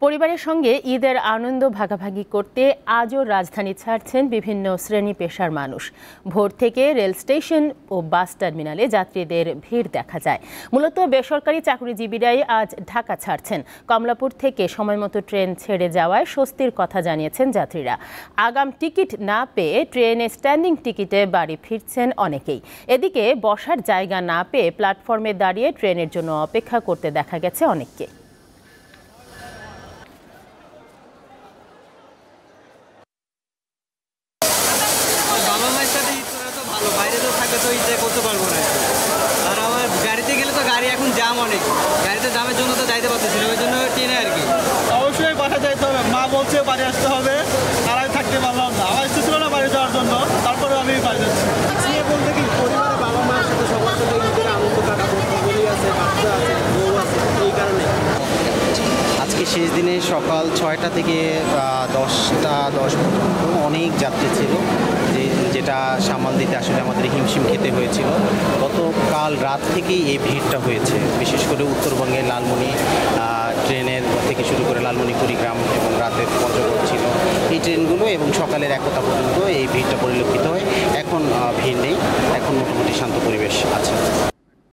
পরিবারের সঙ্গে ঈদের আনন্দ ভাগাভাগি করতে আজও রাজধানী ছাড়ছেন বিভিন্ন শ্রেণী পেশার মানুষ। ভোর থেকে রেল স্টেশন ও বাস টার্মিনালে যাত্রীদের ভিড় দেখা যায়। মূলত বেসরকারি চাকরিজীবীরাই আজ ঢাকা ছাড়ছেন। কমলাপুর থেকে সময়মতো ট্রেন ছেড়ে যাওয়ায় স্বস্তির কথা জানিয়েছেন যাত্রীরা। আগাম টিকিট না পেয়ে ট্রেনে স্ট্যান্ডিং টিকিটে বাড়ি ফিরছেন অনেকেই। এদিকে বসার জায়গা না পেয়ে প্ল্যাটফর্মে দাঁড়িয়ে ট্রেনের জন্য অপেক্ষা করতে দেখা গেছে অনেককে। বাইরে তো থাকে তো ঈদে করতে পারবো না। আর আমার গাড়িতে গেলে তো গাড়ি এখন জাম অনেক, গাড়িতে জামের জন্য তো যাইতে পারতেছি না, ওই জন্য ট্রেনে আর কি। অবশ্যই বাসা যাইতে হবে, মা বলছে বাড়ি আসতে হবে, আর আমি থাকতে পারলাম না। আমার ইচ্ছে ছিল না বাড়ি যাওয়ার জন্য, তারপরে আমি বাড়ি যাচ্ছি। বলতে কি পরিবারে বাবা মার সাথে সবার সাথে ঈদের আনন্দ কাটাবো, ফ্যামিলি আছে, বাচ্চা আছে, বউ আছে, এই কারণে আজকে শেষ দিনে সকাল 6টা থেকে 10টা 10 পর্যন্ত অনেক যাত্রী ছিল, যেটা সামাল দিতে আসলে আমাদের হিমশিম খেতে হয়েছিল। গতকাল রাত থেকেই এই ভিড়টা হয়েছে, বিশেষ করে উত্তরবঙ্গের লালমনি ট্রেনের থেকে শুরু করে লালমনি কুড়িগ্রাম এবং রাতের পঞ্চগড় ছিল এই ট্রেনগুলো, এবং সকালের 1টা পর্যন্ত এই ভিড়টা পরিলক্ষিত হয়। এখন ভিড় নেই, এখন মোটামুটি শান্ত পরিবেশ আছে।